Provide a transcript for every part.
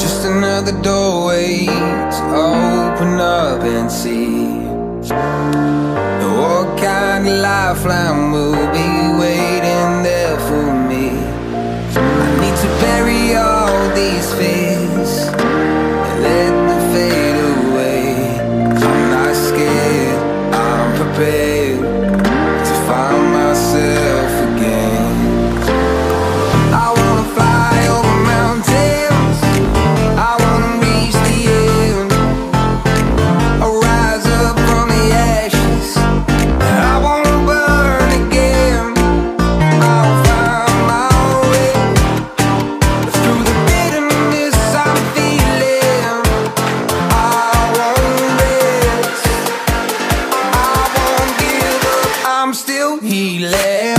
Just another doorway to open up and see what kind of lifeline will be waiting there for me. I need to bury all these fears and let them fade away. I'm not scared, I'm prepared to find myself again. I wanna fly over mountains, I wanna reach the end, I'll rise up from the ashes, I wanna burn again. I'll find my way through the bitterness I'm feeling. I won't rest, I won't give up, I'm still healing.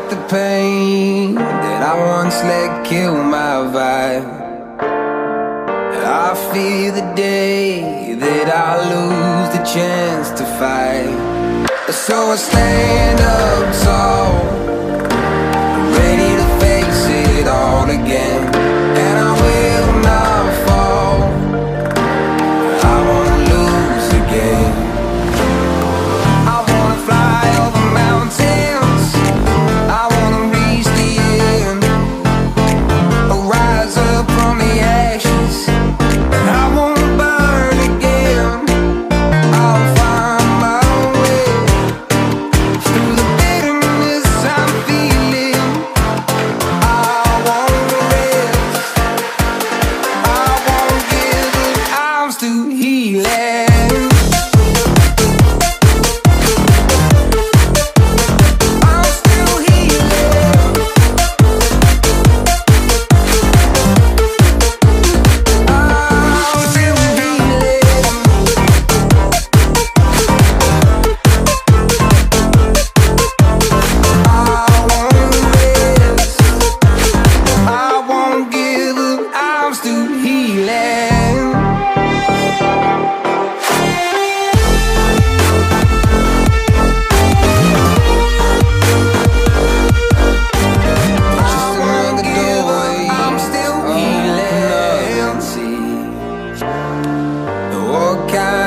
The pain that I once let kill my vibe, I fear the day that I lose the chance to fight. So I stand up tall, ready to face it all again, and I will not fall, I won't lose again. I wanna fly over mountains, I wanna reach the end, I'll rise up from the ashes, and I won't burn again. I'll find my way through the bitterness I'm feeling. I won't rest, I won't give up, I'm still healing.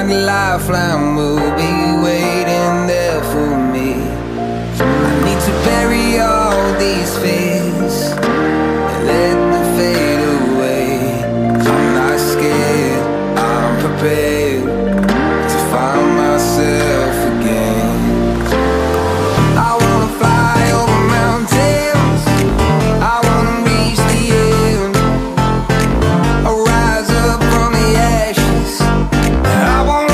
Lifeline will be waiting there for me. I need to bury all these fears and let them fade away. I'm not scared, I'm prepared to find myself again. I wanna fly over mountains, I wanna reach the end, I'll rise up from the ashes, I won't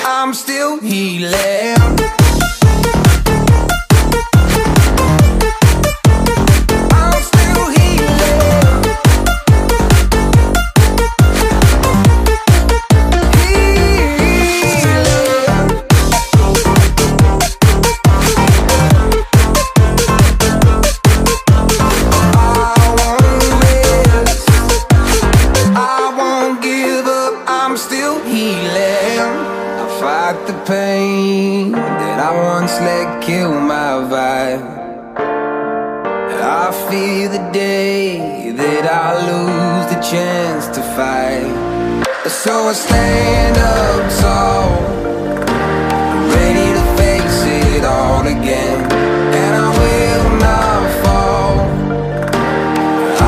I'm still healing. I'm still healing. I won't rest, I won't give up, I'm still healing. Fight the pain that I once let kill my vibe. I fear the day that I lose the chance to fight. So I stand up tall, ready to face it all again, and I will not fall,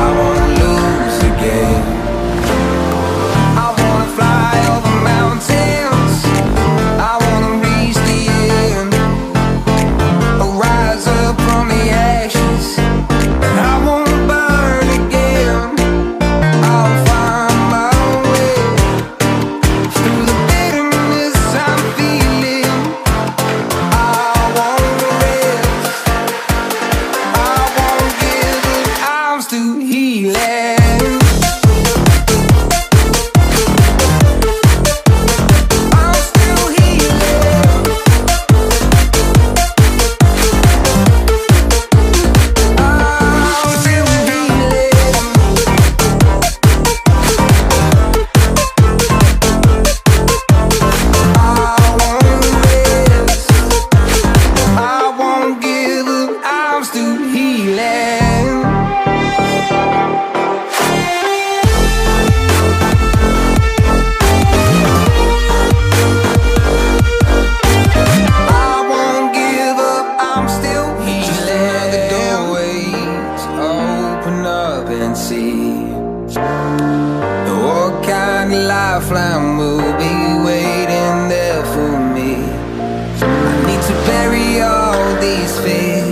I won't lose again. I wanna fly over mountains, I wanna reach the end, I'll rise up from the ashes, and I won't burn again. I'll find my way through the time will be waiting there for me. I need to bury all these fears